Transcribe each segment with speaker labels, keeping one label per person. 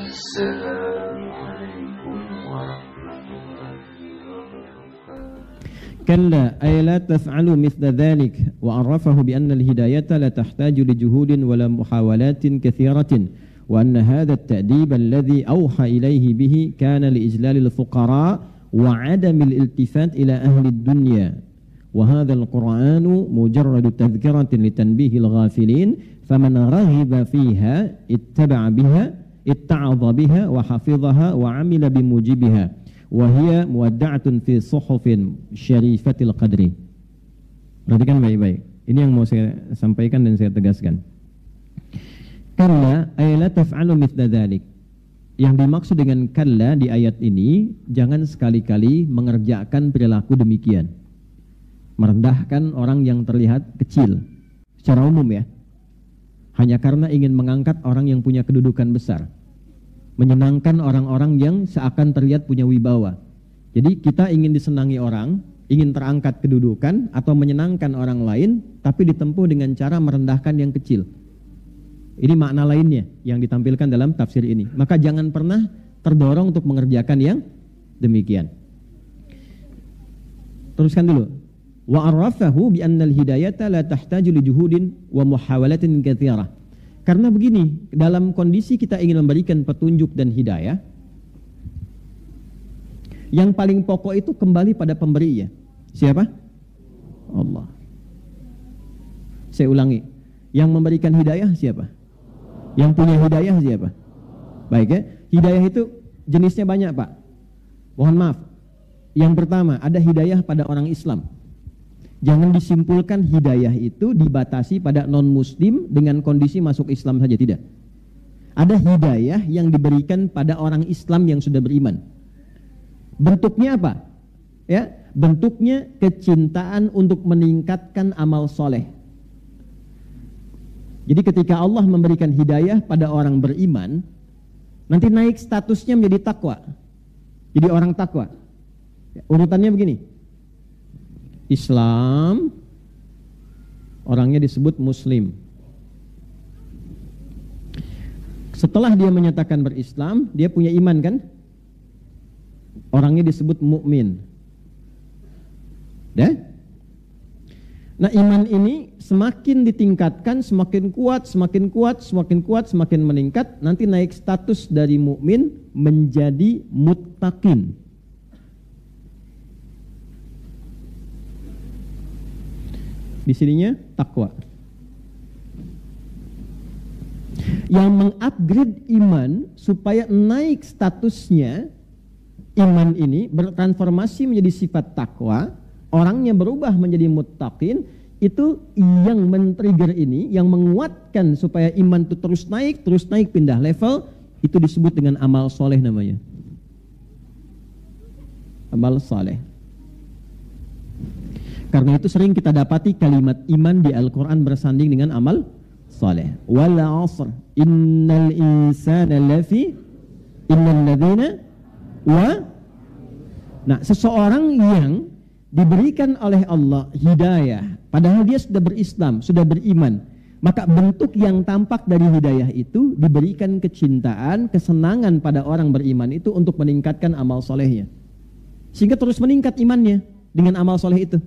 Speaker 1: السلام عليكم ورحمة الله وبركاته.
Speaker 2: كلا أي لا تفعلوا مثل ذلك وعرفه بأن الهداية لا تحتاج لجهود ولا محاولات كثيرة وأن هذا التأديب الذي أوحى إليه به كان لإجلال الفقراء وعدم الالتفات إلى أهل الدنيا وهذا القرآن مجرد تذكرة لتنبيه الغافلين فمن رغب فيها اتعظ بها وحفظها وعمل بموجبها وهي مودعة في صحف شريفة القدر. Perhatikan baik-baik. Ini yang mau saya sampaikan dan saya tegaskan. Kalla ay la taf'alu mithla dzalik. Yang dimaksud dengan kalla di ayat ini, jangan sekali-kali mengerjakan perilaku demikian. Merendahkan orang yang terlihat kecil secara umum ya. Hanya karena ingin mengangkat orang yang punya kedudukan besar. Menyenangkan orang-orang yang seakan terlihat punya wibawa. Jadi kita ingin disenangi orang, ingin terangkat kedudukan atau menyenangkan orang lain, tapi ditempuh dengan cara merendahkan yang kecil. Ini makna lainnya yang ditampilkan dalam tafsir ini. Maka jangan pernah terdorong untuk mengerjakan yang demikian. Teruskan dulu. Wa arrafahu bi anna al-hidayata la tahtaju li juhudin wa muhawalatin katsirah. Karena begini, dalam kondisi kita ingin memberikan petunjuk dan hidayah, yang paling pokok itu kembali pada pemberi ya. Siapa? Allah. Saya ulangi, yang memberikan hidayah siapa? Yang punya hidayah siapa? Baik ya, hidayah itu jenisnya banyak Pak. Mohon maaf. Yang pertama, ada hidayah pada orang Islam. Jangan disimpulkan hidayah itu dibatasi pada non-muslim dengan kondisi masuk Islam saja, tidak. Ada hidayah yang diberikan pada orang Islam yang sudah beriman. Bentuknya apa? Ya, bentuknya kecintaan untuk meningkatkan amal soleh. Jadi ketika Allah memberikan hidayah pada orang beriman, nanti naik statusnya menjadi takwa. Jadi orang takwa. Urutannya begini. Islam, orangnya disebut Muslim. Setelah dia menyatakan berislam, dia punya iman kan? Orangnya disebut mukmin. Dah? Nah, iman ini semakin ditingkatkan, semakin kuat, semakin kuat, semakin kuat, semakin meningkat, nanti naik status dari mukmin menjadi muttaqin. Di sininya takwa. Yang mengupgrade iman supaya naik statusnya, iman ini bertransformasi menjadi sifat takwa, orangnya berubah menjadi muttaqin, itu yang men-trigger ini, yang menguatkan supaya iman itu terus naik pindah level, itu disebut dengan amal soleh namanya. Amal soleh. Karena itu sering kita dapati kalimat iman di Al-Quran bersanding dengan amal saleh. Wal 'asr innal insana lafi innal ladzina wa. Nah, seseorang yang diberikan oleh Allah hidayah, padahal dia sudah berislam, sudah beriman, maka bentuk yang tampak dari hidayah itu diberikan kecintaan, kesenangan pada orang beriman itu untuk meningkatkan amal solehnya. Sehingga terus meningkat imannya dengan amal soleh itu.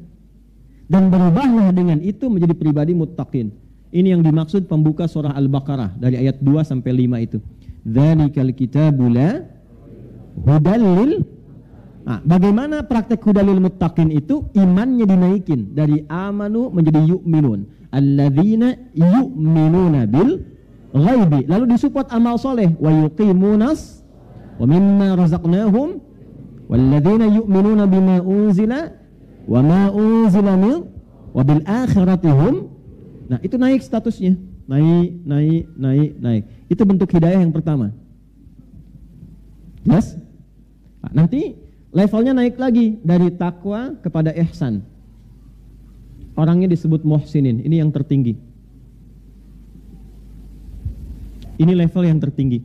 Speaker 2: Dan berubahlah dengan itu menjadi pribadi muttaqin. Ini yang dimaksud pembuka surah Al-Baqarah dari ayat 2 sampai 5 itu. Dzalikal kitabu la hudal lil. Nah, bagaimana praktek hudalil muttaqin itu? Imannya dinaikin dari amanu menjadi yu'minun. Alladzina yu'minuna bil ghaibi. Lalu disupport amal soleh. Wa yuqimunas wa mimma razaqnahum. Walladzina yu'minuna bima unzila wa ma unzila min wa bil akhirati hum. Nah, itu naik statusnya. Naik. Itu bentuk hidayah yang pertama. Jelas? Nah, nanti levelnya naik lagi dari takwa kepada ihsan. Orangnya disebut muhsinin. Ini yang tertinggi. Ini level yang tertinggi.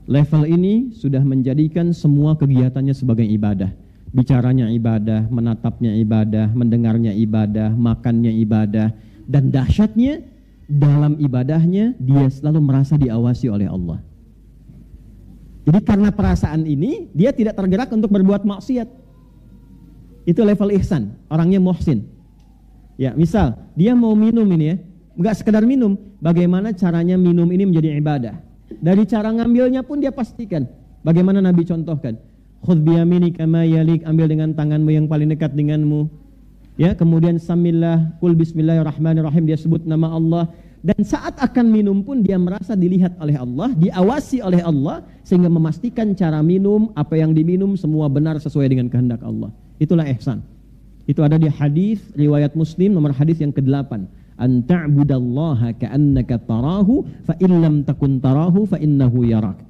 Speaker 2: Level ini sudah menjadikan semua kegiatannya sebagai ibadah. Bicaranya ibadah, menatapnya ibadah, mendengarnya ibadah, makannya ibadah. Dan dahsyatnya dalam ibadahnya dia selalu merasa diawasi oleh Allah. Jadi karena perasaan ini, dia tidak tergerak untuk berbuat maksiat. Itu level ihsan, orangnya muhsin. Ya, misal dia mau minum ini ya, enggak sekedar minum, bagaimana caranya minum ini menjadi ibadah. Dari cara ngambilnya pun dia pastikan. Bagaimana Nabi contohkan? Khudh biyaminika ma yalik, ambil dengan tanganmu yang paling dekat denganmu. Ya, kemudian samillah, kul bismillahirrahmanirrahim, dia sebut nama Allah. Dan saat akan minum pun dia merasa dilihat oleh Allah, diawasi oleh Allah, sehingga memastikan cara minum, apa yang diminum semua benar sesuai dengan kehendak Allah. Itulah ihsan. Itu ada di hadis riwayat Muslim nomor hadis yang ke-8. An ta'budallaha ka'annaka tarahu fa in lam takun tarahu fa innahu yarak.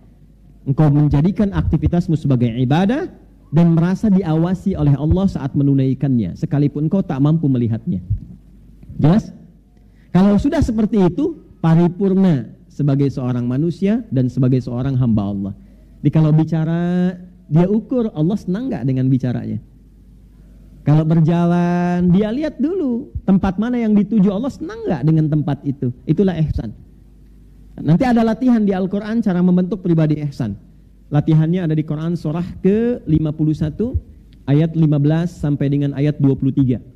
Speaker 2: Engkau menjadikan aktivitasmu sebagai ibadah dan merasa diawasi oleh Allah saat menunaikannya, sekalipun engkau tak mampu melihatnya. Jelas? Kalau sudah seperti itu, paripurna sebagai seorang manusia dan sebagai seorang hamba Allah. Jadi kalau bicara, dia ukur Allah senang gak dengan bicaranya. Kalau berjalan, dia lihat dulu tempat mana yang dituju, Allah senang gak dengan tempat itu. Itulah ihsan. Nanti ada latihan di Al-Quran cara membentuk pribadi ihsan. Latihannya ada di Quran surah ke-51 ayat 15 sampai dengan ayat 23.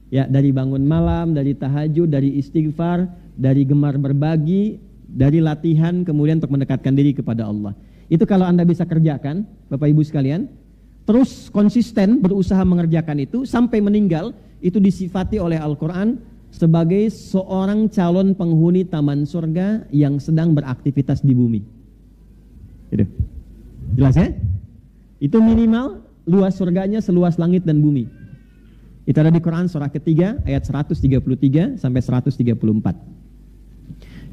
Speaker 2: Ya, dari bangun malam, dari tahajud, dari istighfar, dari gemar berbagi, dari latihan kemudian untuk mendekatkan diri kepada Allah. Itu kalau Anda bisa kerjakan, Bapak Ibu sekalian, terus konsisten berusaha mengerjakan itu sampai meninggal, itu disifati oleh Al-Quran sebagai seorang calon penghuni taman surga yang sedang beraktivitas di bumi. Gitu. Jelas ya? Itu minimal luas surganya seluas langit dan bumi. Itu ada di Quran surah ketiga ayat 133 sampai 134.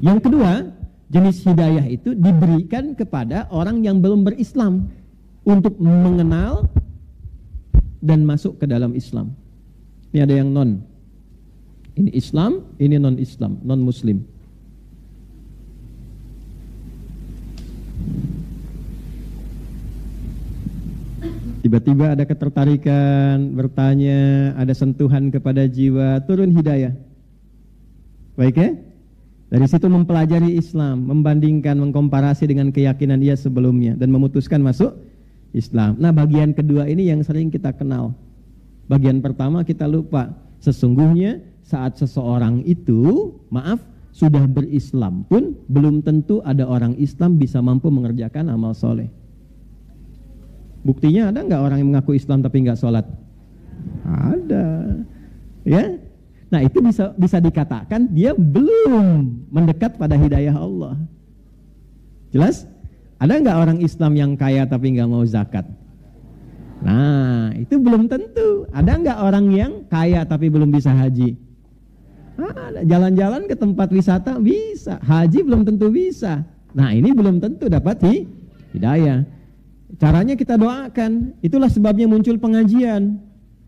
Speaker 2: Yang kedua, jenis hidayah itu diberikan kepada orang yang belum berislam untuk mengenal dan masuk ke dalam Islam. Ini ada yang non. Ini Islam, ini non-Islam, non-Muslim. Tiba-tiba ada ketertarikan, bertanya, ada sentuhan kepada jiwa, turun hidayah. Baik ya? Dari situ mempelajari Islam, membandingkan, mengkomparasi dengan keyakinan dia sebelumnya, dan memutuskan masuk Islam. Nah, bagian kedua ini yang sering kita kenal. Bagian pertama kita lupa. Sesungguhnya saat seseorang itu, maaf, sudah berislam pun, belum tentu ada orang Islam bisa mampu mengerjakan amal soleh. Buktinya ada nggak orang yang mengaku Islam tapi nggak sholat? Ada, ya. Nah itu bisa dikatakan dia belum mendekat pada hidayah Allah. Jelas? Ada nggak orang Islam yang kaya tapi nggak mau zakat? Nah itu belum tentu. Ada nggak orang yang kaya tapi belum bisa haji? Jalan-jalan ke tempat wisata bisa, haji belum tentu bisa. Nah ini belum tentu dapat hidayah. Caranya kita doakan. Itulah sebabnya muncul pengajian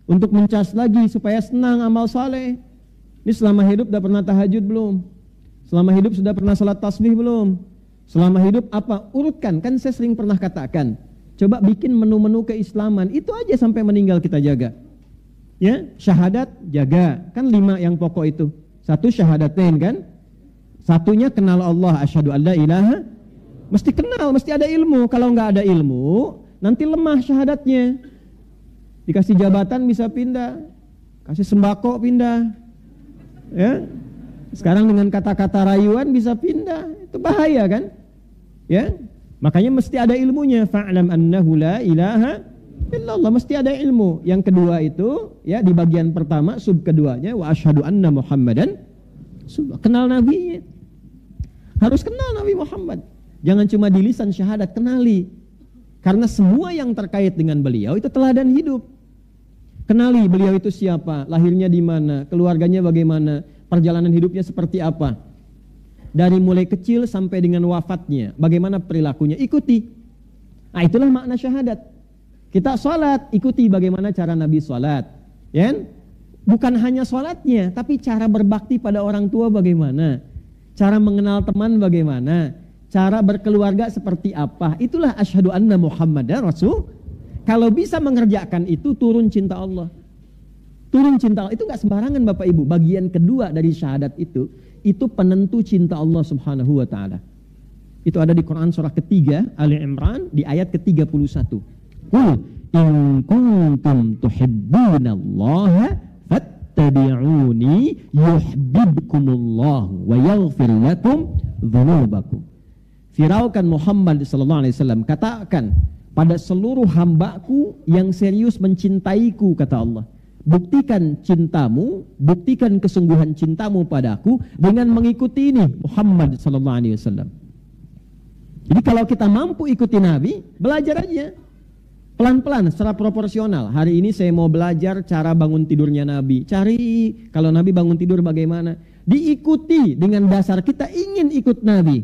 Speaker 2: untuk mencas lagi supaya senang amal saleh. Ini selama hidup sudah pernah tahajud belum? Selama hidup sudah pernah salat tasbih belum? Selama hidup apa? Urutkan. Kan saya sering pernah katakan, coba bikin menu-menu keislaman. Itu aja sampai meninggal kita jaga. Ya, syahadat jaga. Kan 5 yang pokok itu. 1 syahadatain kan? Satunya kenal Allah, asyhadu alla ilaha. Mesti kenal, mesti ada ilmu. Kalau nggak ada ilmu, nanti lemah syahadatnya. Dikasih jabatan bisa pindah, kasih sembako pindah. Ya, sekarang dengan kata-kata rayuan bisa pindah, itu bahaya kan? Ya, makanya mesti ada ilmunya. Fa'lam annahu la ilaha illallah, mesti ada ilmu. Yang kedua itu, ya di bagian pertama sub keduanya, wa asyhadu anna Muhammadan, kenal nabinya. Harus kenal Nabi Muhammad. Jangan cuma di lisan syahadat, kenali. Karena semua yang terkait dengan beliau itu teladan hidup. Kenali beliau itu siapa, lahirnya di mana, keluarganya bagaimana, perjalanan hidupnya seperti apa. Dari mulai kecil sampai dengan wafatnya, bagaimana perilakunya, ikuti. Nah itulah makna syahadat. Kita sholat, ikuti bagaimana cara Nabi sholat. Ya? Bukan hanya sholatnya, tapi cara berbakti pada orang tua bagaimana. Cara mengenal teman bagaimana. Cara berkeluarga seperti apa. Itulah asyhadu anna Muhammadar Rasul. Kalau bisa mengerjakan itu, turun cinta Allah. Turun cinta Allah. Itu gak sembarangan Bapak Ibu. Bagian kedua dari syahadat itu penentu cinta Allah subhanahu wa ta'ala. Itu ada di Quran surah ketiga Ali Imran di ayat ke-31. Qul in kuntum tuhibbunallaha fattabi'uni yuhibbukumullahu wa yaghfir lakum dzunubakum. Firaukan Muhammad sallallahu alaihi wasallam, katakan pada seluruh hambaku yang serius mencintaiku, kata Allah, buktikan cintamu, buktikan kesungguhan cintamu padaku dengan mengikuti ini Muhammad sallallahu alaihi wasallam. Jadi kalau kita mampu ikuti Nabi, belajar aja pelan-pelan secara proporsional. Hari ini saya mau belajar cara bangun tidurnya Nabi. Cari kalau Nabi bangun tidur bagaimana, diikuti dengan dasar kita ingin ikut Nabi.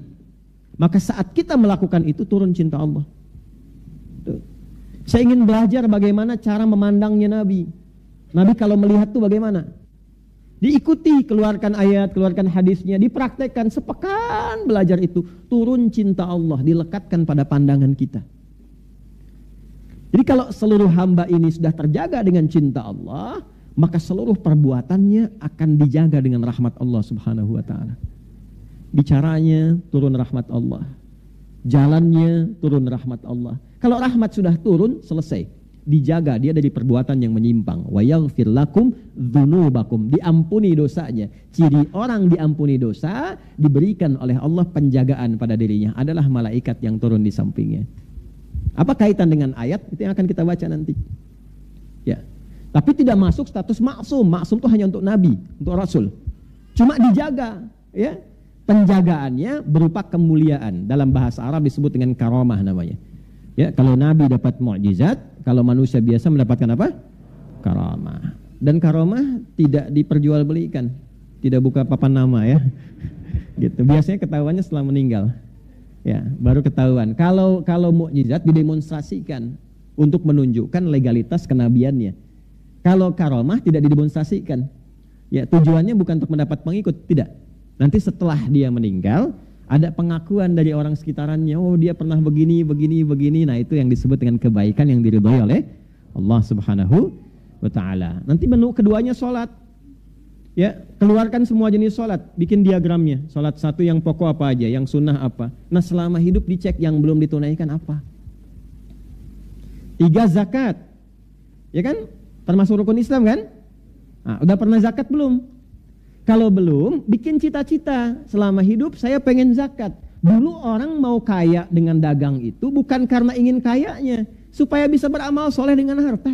Speaker 2: Maka saat kita melakukan itu turun cinta Allah. Tuh. Saya ingin belajar bagaimana cara memandangnya Nabi. Nabi kalau melihat tuh bagaimana? Diikuti, keluarkan ayat, keluarkan hadisnya, dipraktekkan, sepekan belajar itu, turun cinta Allah, dilekatkan pada pandangan kita. Jadi kalau seluruh hamba ini sudah terjaga dengan cinta Allah, maka seluruh perbuatannya akan dijaga dengan rahmat Allah Subhanahu wa taala. Bicaranya turun rahmat Allah, jalannya turun rahmat Allah. Kalau rahmat sudah turun, selesai, dijaga dia dari perbuatan yang menyimpang. Wa yaghfir lakum dzunubakum, diampuni dosanya. Ciri orang diampuni dosa, diberikan oleh Allah penjagaan pada dirinya, adalah malaikat yang turun di sampingnya. Apa kaitan dengan ayat? Itu yang akan kita baca nanti. Ya. Tapi tidak masuk status maksum. Maksum itu hanya untuk nabi, untuk rasul. Cuma dijaga, ya. Penjagaannya berupa kemuliaan. Dalam bahasa Arab disebut dengan karamah namanya. Ya, kalau nabi dapat mukjizat, kalau manusia biasa mendapatkan apa? Karamah. Dan karamah tidak diperjualbelikan, tidak buka papan nama ya. Gitu. Biasanya ketahuannya setelah meninggal. Ya, baru ketahuan. Kalau mukjizat didemonstrasikan untuk menunjukkan legalitas kenabiannya. Kalau karamah tidak didemonstrasikan. Ya, tujuannya bukan untuk mendapat pengikut, tidak. Nanti setelah dia meninggal, ada pengakuan dari orang sekitarannya, oh dia pernah begini. Nah itu yang disebut dengan kebaikan yang diridhoi oleh Allah Subhanahu wa ta'ala. Nanti menu keduanya sholat. Ya, keluarkan semua jenis sholat, bikin diagramnya. Sholat satu yang pokok apa aja, yang sunnah apa. Nah selama hidup dicek yang belum ditunaikan apa. 3 zakat. Ya kan? Termasuk rukun Islam kan? Nah, udah pernah zakat belum? Kalau belum, bikin cita-cita. Selama hidup saya pengen zakat. Dulu orang mau kaya dengan dagang itu bukan karena ingin kayanya, supaya bisa beramal soleh dengan harta.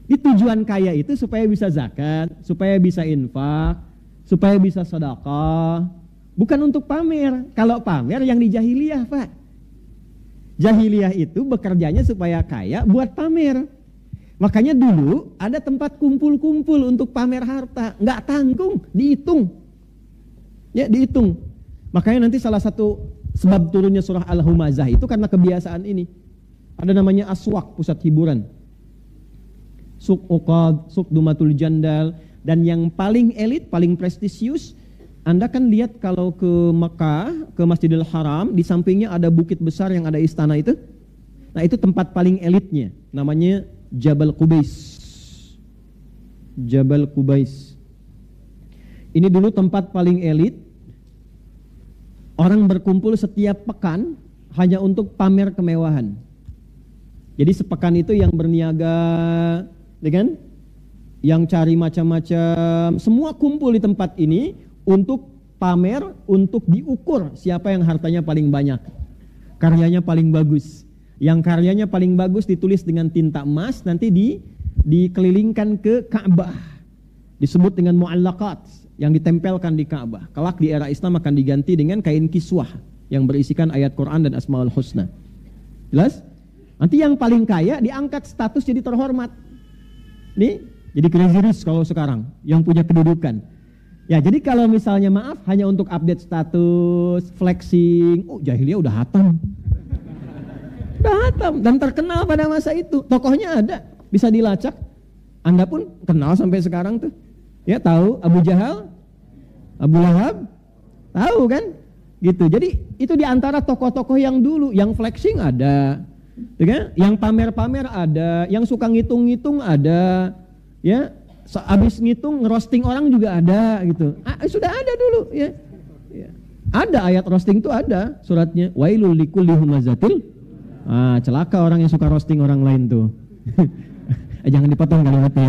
Speaker 2: Di tujuan kaya itu supaya bisa zakat, supaya bisa infak, supaya bisa sedekah. Bukan untuk pamer. Kalau pamer yang di jahiliyah, Pak. Jahiliyah itu bekerjanya supaya kaya buat pamer. Makanya dulu ada tempat kumpul-kumpul untuk pamer harta, nggak tanggung, dihitung. Ya, dihitung. Makanya nanti salah satu sebab turunnya surah Al-Humazah itu karena kebiasaan ini. Ada namanya aswak, pusat hiburan. Suq Uqad, Suq Dumatul Jandal, dan yang paling elit, paling prestisius, Anda kan lihat kalau ke Mekah, ke Masjidil Haram, di sampingnya ada bukit besar yang ada istana itu. Nah, itu tempat paling elitnya, namanya Jabal Qubais. Jabal Qubais. Ini dulu tempat paling elit. Orang berkumpul setiap pekan hanya untuk pamer kemewahan. Jadi sepekan itu yang berniaga, ya kan? Yang cari macam-macam, semua kumpul di tempat ini untuk pamer, untuk diukur siapa yang hartanya paling banyak, karyanya paling bagus. Yang karyanya paling bagus ditulis dengan tinta emas, nanti dikelilingkan ke Ka'bah. Disebut dengan mu'allaqat, yang ditempelkan di Ka'bah. Kelak di era Islam akan diganti dengan kain kiswah yang berisikan ayat Quran dan Asmaul Husna. Jelas? Nanti yang paling kaya diangkat status jadi terhormat. Nih, jadi crazy rich kalau sekarang, yang punya kedudukan. Ya, jadi kalau misalnya maaf hanya untuk update status, flexing, oh jahiliyah udah hatam. Hatam dan terkenal pada masa itu. Tokohnya ada, bisa dilacak. Anda pun kenal sampai sekarang tuh. Ya, tahu Abu Jahal, Abu Lahab, tahu kan? Gitu. Jadi itu diantara tokoh-tokoh yang dulu, yang flexing ada, ya kan? Yang pamer-pamer ada, yang suka ngitung-ngitung ada, ya. Habis ngitung ngerosting orang juga ada gitu. Sudah ada dulu, ya. Ya. Ada ayat roasting tuh ada suratnya. Wailul likulli humazatil. Celaka orang yang suka roasting orang lain tuh. Jangan dipotong kalimatnya.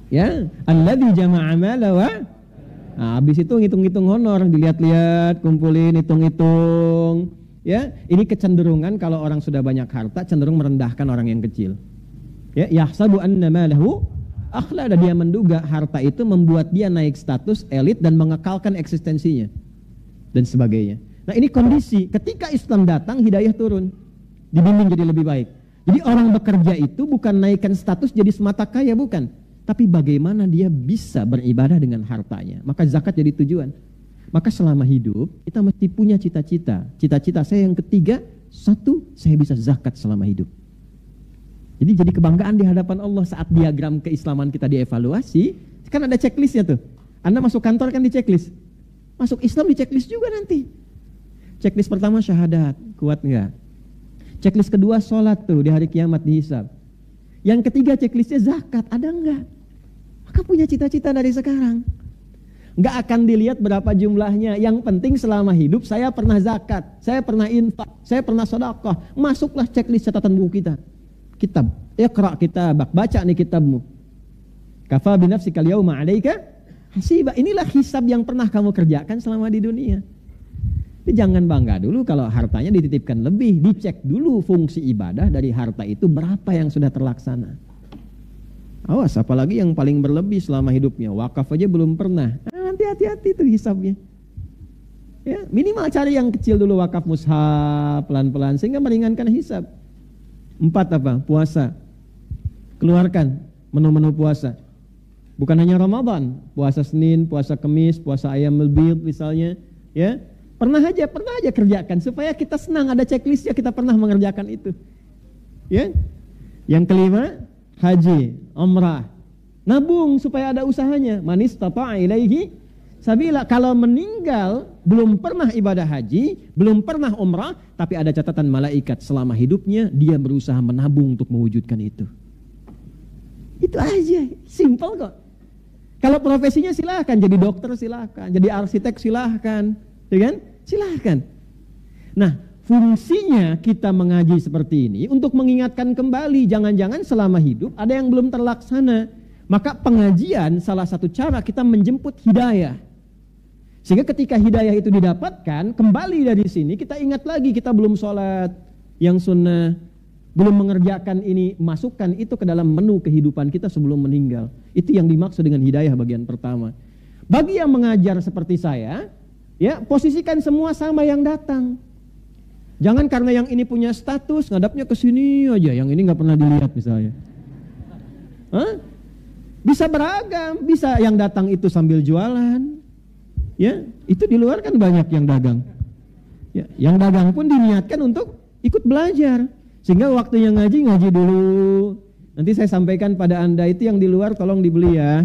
Speaker 2: Ya, alladzi jama'a mala wa habis itu ngitung-ngitung honor, dilihat-lihat, kumpulin, hitung-hitung. Ya, ini kecenderungan kalau orang sudah banyak harta cenderung merendahkan orang yang kecil. Ya, yahsabu anna malahu akhlada, dia menduga harta itu membuat dia naik status elit dan mengekalkan eksistensinya dan sebagainya. Nah, ini kondisi ketika Islam datang hidayah turun, dibimbing jadi lebih baik. Jadi orang bekerja itu bukan naikkan status jadi semata kaya, bukan, tapi bagaimana dia bisa beribadah dengan hartanya. Maka zakat jadi tujuan. Maka selama hidup kita mesti punya cita-cita. Cita-cita saya yang ketiga, satu, saya bisa zakat selama hidup. Jadi kebanggaan di hadapan Allah saat diagram keislaman kita dievaluasi. Kan ada checklistnya tuh. Anda masuk kantor kan di checklist. Masuk Islam di checklist juga nanti. Checklist pertama syahadat, kuat enggak? Checklist kedua sholat tuh di hari kiamat dihisab. Yang ketiga checklistnya zakat, ada enggak? Maka punya cita-cita dari sekarang. Enggak akan dilihat berapa jumlahnya. Yang penting selama hidup saya pernah zakat, saya pernah infak, saya pernah sedekah. Masuklah checklist catatan buku kita. Kitab, iqra kitabak, baca nih kitabmu. Kafa binafsikal yauma 'alaika hasiba. Inilah hisab yang pernah kamu kerjakan selama di dunia. Jadi jangan bangga dulu kalau hartanya dititipkan lebih, dicek dulu fungsi ibadah dari harta itu berapa yang sudah terlaksana. Awas, apalagi yang paling berlebih selama hidupnya, wakaf aja belum pernah. Nanti hati-hati tuh hisabnya. Ya, minimal cari yang kecil dulu, wakaf mushaf pelan-pelan sehingga meringankan hisab. 4 apa? Puasa. Keluarkan menu-menu puasa. Bukan hanya Ramadan, puasa Senin, puasa Kamis, puasa Ayyamul Bid misalnya, ya. Pernah aja kerjakan supaya kita senang, ada checklistnya, kita pernah mengerjakan itu. Ya. Yang kelima, haji, umrah. Nabung supaya ada usahanya. Man istata'a ilaihi sabila. Kalau meninggal belum pernah ibadah haji, belum pernah umrah, tapi ada catatan malaikat selama hidupnya dia berusaha menabung untuk mewujudkan itu. Itu aja, simpel kok. Kalau profesinya silahkan, jadi dokter silahkan, jadi arsitek silahkan, ya kan? Silahkan. Nah, fungsinya kita mengaji seperti ini untuk mengingatkan kembali, jangan-jangan selama hidup ada yang belum terlaksana. Maka pengajian salah satu cara kita menjemput hidayah. Sehingga ketika hidayah itu didapatkan, kembali dari sini kita ingat lagi kita belum sholat yang sunnah, belum mengerjakan ini, masukkan itu ke dalam menu kehidupan kita sebelum meninggal. Itu yang dimaksud dengan hidayah bagian pertama. Bagi yang mengajar seperti saya, ya posisikan semua sama yang datang. Jangan karena yang ini punya status, ngadapnya ke sini aja, yang ini nggak pernah dilihat misalnya. Bisa beragam, bisa yang datang itu sambil jualan. Ya, itu di luar kan banyak yang dagang. Ya, yang dagang pun diniatkan untuk ikut belajar. Sehingga waktunya ngaji dulu. Nanti saya sampaikan pada Anda itu yang di luar tolong dibeli ya.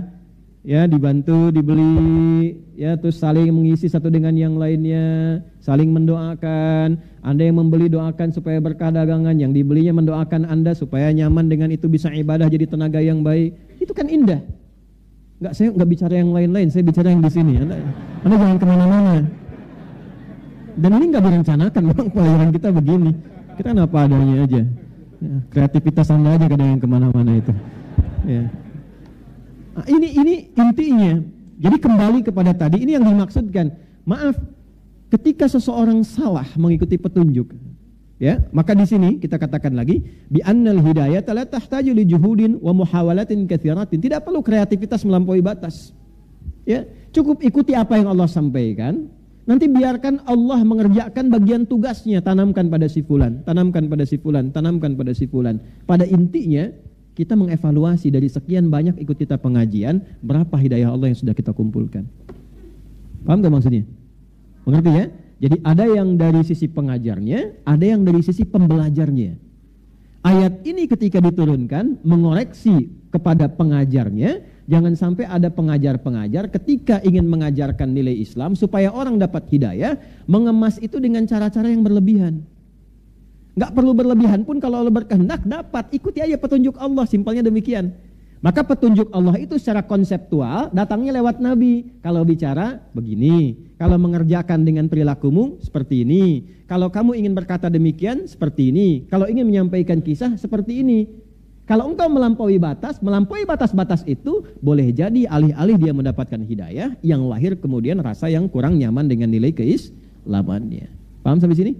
Speaker 2: Ya, dibantu dibeli, ya, terus saling mengisi satu dengan yang lainnya, saling mendoakan. Anda yang membeli doakan supaya berkah dagangan, yang dibelinya mendoakan Anda supaya nyaman dengan itu, bisa ibadah jadi tenaga yang baik. Itu kan indah. Enggak, saya enggak bicara yang lain-lain, saya bicara yang di sini. Anda jangan kemana-mana. Dan ini enggak direncanakan, memang pelajaran kita begini. Kita kan apa adanya aja. Ya, kreativitas Anda aja kadang yang kemana-mana itu. Ya. Nah, ini intinya. Jadi kembali kepada tadi, ini yang dimaksudkan. Maaf, ketika seseorang salah mengikuti petunjuk, ya, maka di sini kita katakan lagi, bi annal hidayata la tahtaju li juhudin wa muhawalatin katsiratin. Tidak perlu kreativitas melampaui batas. Ya, cukup ikuti apa yang Allah sampaikan. Nanti biarkan Allah mengerjakan bagian tugasnya, tanamkan pada si fulan, tanamkan pada si fulan, tanamkan pada si fulan. Pada intinya kita mengevaluasi dari sekian banyak ikut kita pengajian, berapa hidayah Allah yang sudah kita kumpulkan. Paham gak maksudnya? Mengerti ya? Jadi ada yang dari sisi pengajarnya, ada yang dari sisi pembelajarnya. Ayat ini ketika diturunkan mengoreksi kepada pengajarnya, jangan sampai ada pengajar-pengajar ketika ingin mengajarkan nilai Islam supaya orang dapat hidayah, mengemas itu dengan cara-cara yang berlebihan. Gak perlu berlebihan pun kalau Allah berkehendak dapat, ikuti aja petunjuk Allah, simpelnya demikian. Maka petunjuk Allah itu secara konseptual datangnya lewat Nabi. Kalau bicara begini, kalau mengerjakan dengan perilakumu seperti ini, kalau kamu ingin berkata demikian seperti ini, kalau ingin menyampaikan kisah seperti ini. Kalau engkau melampaui batas-batas itu boleh jadi alih-alih dia mendapatkan hidayah yang lahir kemudian rasa yang kurang nyaman dengan nilai keislamannya. Paham sampai sini?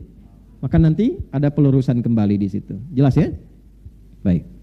Speaker 2: Maka nanti ada pelurusan kembali di situ. Jelas ya? Baik.